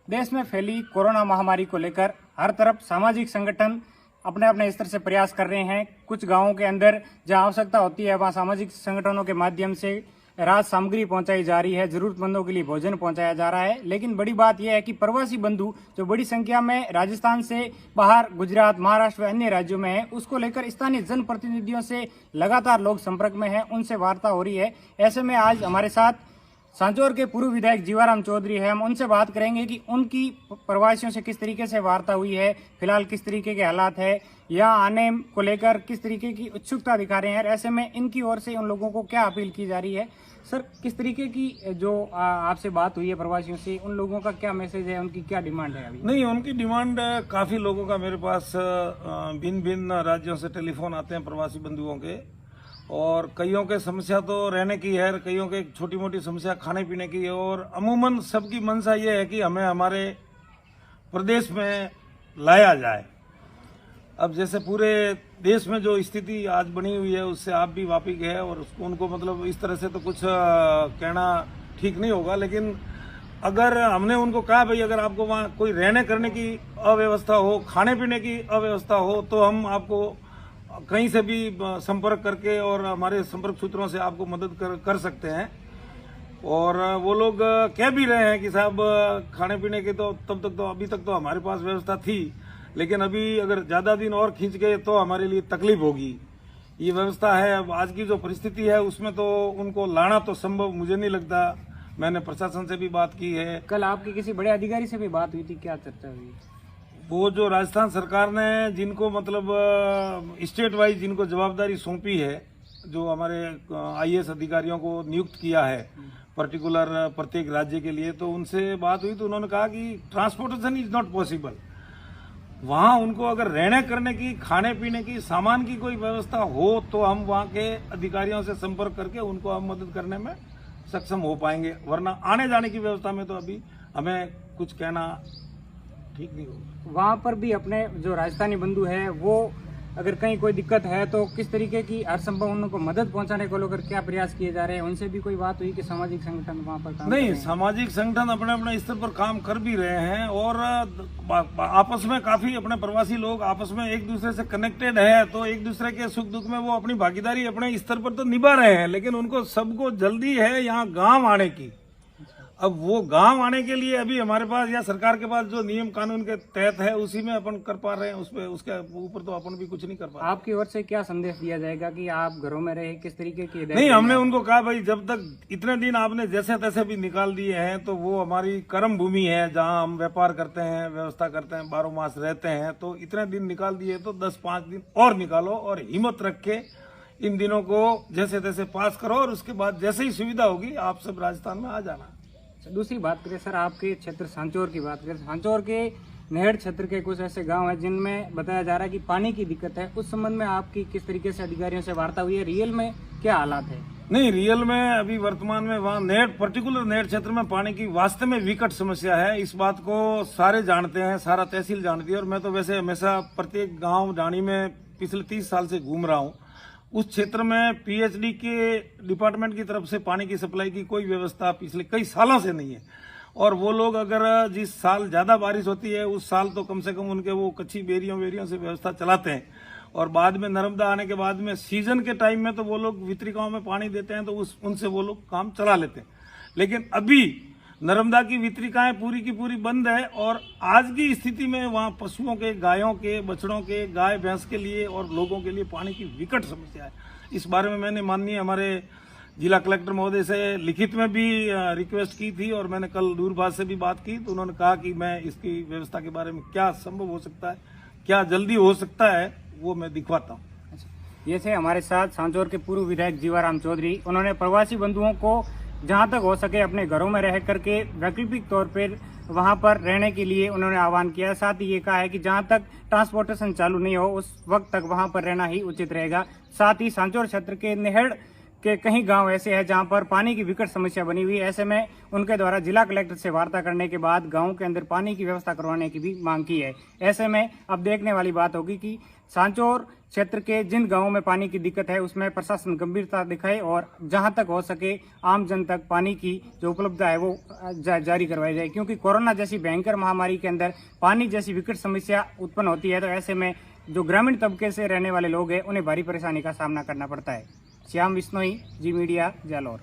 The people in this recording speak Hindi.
देश में फैली कोरोना महामारी को लेकर हर तरफ सामाजिक संगठन अपने अपने स्तर से प्रयास कर रहे हैं। कुछ गांवों के अंदर जहां आवश्यकता होती है वहां सामाजिक संगठनों के माध्यम से राहत सामग्री पहुंचाई जा रही है, जरूरतमंदों के लिए भोजन पहुंचाया जा रहा है। लेकिन बड़ी बात यह है कि प्रवासी बंधु जो बड़ी संख्या में राजस्थान से बाहर गुजरात, महाराष्ट्र व अन्य राज्यों में है, उसको लेकर स्थानीय जनप्रतिनिधियों से लगातार लोग संपर्क में हैं, उनसे वार्ता हो रही है। ऐसे में आज हमारे साथ सांचौर के पूर्व विधायक जीवाराम चौधरी है। हम उनसे बात करेंगे कि उनकी प्रवासियों से किस तरीके से वार्ता हुई है, फिलहाल किस तरीके के हालात है, यहाँ आने को लेकर किस तरीके की उत्सुकता दिखा रहे हैं। ऐसे में इनकी ओर से उन लोगों को क्या अपील की जा रही है। सर, किस तरीके की जो आपसे बात हुई है प्रवासियों से, उन लोगों का क्या मैसेज है, उनकी क्या डिमांड है? अभी नहीं, उनकी डिमांड काफी लोगों का मेरे पास भिन्न भिन्न राज्यों से टेलीफोन आते हैं प्रवासी बंधुओं के, और कईयों के समस्या तो रहने की है, कईयों के छोटी मोटी समस्या खाने पीने की है, और अमूमन सबकी मंशा ये है कि हमें हमारे प्रदेश में लाया जाए। अब जैसे पूरे देश में जो स्थिति आज बनी हुई है उससे आप भी वाकिफ है, और उसको उनको मतलब इस तरह से तो कुछ कहना ठीक नहीं होगा। लेकिन अगर हमने उनको कहा भाई अगर आपको वहाँ कोई रहने करने की अव्यवस्था हो, खाने पीने की अव्यवस्था हो, तो हम आपको कहीं से भी संपर्क करके और हमारे संपर्क सूत्रों से आपको मदद कर सकते हैं। और वो लोग कह भी रहे हैं कि साहब खाने पीने के तो तब तक तो अभी तक तो हमारे पास व्यवस्था थी, लेकिन अभी अगर ज्यादा दिन और खींच गए तो हमारे लिए तकलीफ होगी। ये व्यवस्था है, अब आज की जो परिस्थिति है उसमें तो उनको लाना तो संभव मुझे नहीं लगता। मैंने प्रशासन से भी बात की है। कल आपके किसी बड़े अधिकारी से भी बात हुई थी, क्या चर्चा हुई? वो जो राजस्थान सरकार ने जिनको मतलब स्टेट वाइज जिनको जवाबदारी सौंपी है, जो हमारे आईएएस अधिकारियों को नियुक्त किया है पर्टिकुलर प्रत्येक राज्य के लिए, तो उनसे बात हुई तो उन्होंने कहा कि ट्रांसपोर्टेशन इज नॉट पॉसिबल। वहां उनको अगर रहने करने की, खाने पीने की, सामान की कोई व्यवस्था हो तो हम वहां के अधिकारियों से संपर्क करके उनको हम मदद करने में सक्षम हो पाएंगे, वरना आने जाने की व्यवस्था में तो अभी हमें कुछ कहना ठीक नहीं होगा। वहाँ पर भी अपने जो राजस्थानी बंधु है वो अगर कहीं कोई दिक्कत है तो किस तरीके की हर संभव उनको मदद पहुंचाने को लेकर क्या प्रयास किए जा रहे हैं? उनसे भी कोई बात हुई कि सामाजिक संगठन वहाँ पर काम नहीं, सामाजिक संगठन अपने अपने स्तर पर काम कर भी रहे हैं, और आपस में काफी अपने प्रवासी लोग आपस में एक दूसरे से कनेक्टेड है, तो एक दूसरे के सुख दुख में वो अपनी भागीदारी अपने स्तर पर तो निभा रहे हैं। लेकिन उनको सबको जल्दी है यहाँ गाँव आने की। अब वो गांव आने के लिए अभी हमारे पास या सरकार के पास जो नियम कानून के तहत है उसी में अपन कर पा रहे हैं, उसपे उसके ऊपर तो अपन भी कुछ नहीं कर पा रहे। आपकी ओर से क्या संदेश दिया जाएगा कि आप घरों में रहे, किस तरीके की? नहीं, हमने उनको कहा भाई जब तक इतने दिन आपने जैसे तैसे भी निकाल दिए हैं तो वो हमारी कर्म भूमि है जहां हम व्यापार करते हैं, व्यवस्था करते हैं, 12 मास रहते हैं, तो इतने दिन निकाल दिए तो 10-5 दिन और निकालो, और हिम्मत रख के इन दिनों को जैसे तैसे पास करो, और उसके बाद जैसे ही सुविधा होगी आप सब राजस्थान में आ जाना। दूसरी बात करें सर, आपके क्षेत्र सांचौर की बात करें, सांचौर के नेहड़ क्षेत्र के कुछ ऐसे गांव हैं जिनमें बताया जा रहा है कि पानी की दिक्कत है। उस संबंध में आपकी किस तरीके से अधिकारियों से वार्ता हुई है? रियल में क्या हालात है? नहीं, रियल में अभी वर्तमान में वहाँ पर्टिकुलर नेहड़ क्षेत्र में पानी की वास्तव में विकट समस्या है। इस बात को सारे जानते हैं, सारा तहसील जानती है, और मैं तो वैसे हमेशा प्रत्येक गाँव डाणी में पिछले 30 साल से घूम रहा हूँ। उस क्षेत्र में पीएचडी के डिपार्टमेंट की तरफ से पानी की सप्लाई की कोई व्यवस्था पिछले कई सालों से नहीं है, और वो लोग अगर जिस साल ज्यादा बारिश होती है उस साल तो कम से कम उनके वो कच्ची बेरियों से व्यवस्था चलाते हैं, और बाद में नर्मदा आने के बाद में सीजन के टाइम में तो वो लोग वितरिकाओं में पानी देते हैं, तो उनसे वो लोग काम चला लेते हैं। लेकिन अभी नर्मदा की वितरिकाएं पूरी की पूरी बंद है, और आज की स्थिति में वहाँ पशुओं के, गायों के, बछड़ों के, गाय भैंस के लिए और लोगों के लिए पानी की विकट समस्या है। इस बारे में मैंने माननीय हमारे जिला कलेक्टर महोदय से लिखित में भी रिक्वेस्ट की थी, और मैंने कल दूरभाष से भी बात की, तो उन्होंने कहा कि मैं इसकी व्यवस्था के बारे में क्या संभव हो सकता है, क्या जल्दी हो सकता है, वो मैं दिखवाता हूँ। ये थे हमारे साथ सांचौर के पूर्व विधायक जीवाराम चौधरी। उन्होंने प्रवासी बंधुओं को जहां तक हो सके अपने घरों में रह करके वैकल्पिक तौर पर वहां पर रहने के लिए उन्होंने आह्वान किया। साथ ही ये कहा है कि जहां तक ट्रांसपोर्टेशन चालू नहीं हो उस वक्त तक वहां पर रहना ही उचित रहेगा। साथ ही सांचौर क्षेत्र के नेहड़ के कई गांव ऐसे हैं जहां पर पानी की विकट समस्या बनी हुई है। ऐसे में उनके द्वारा जिला कलेक्टर से वार्ता करने के बाद गांव के अंदर पानी की व्यवस्था करवाने की भी मांग की है। ऐसे में अब देखने वाली बात होगी कि सांचौर क्षेत्र के जिन गांवों में पानी की दिक्कत है उसमें प्रशासन गंभीरता दिखाए और जहां तक हो सके आम जन तक पानी की जो उपलब्धता है वो जारी करवाई जाए, क्योंकि कोरोना जैसी भयंकर महामारी के अंदर पानी जैसी विकट समस्या उत्पन्न होती है तो ऐसे में जो ग्रामीण तबके से रहने वाले लोग हैं उन्हें भारी परेशानी का सामना करना पड़ता है। श्याम बिश्नोई, जी मीडिया, जालौर।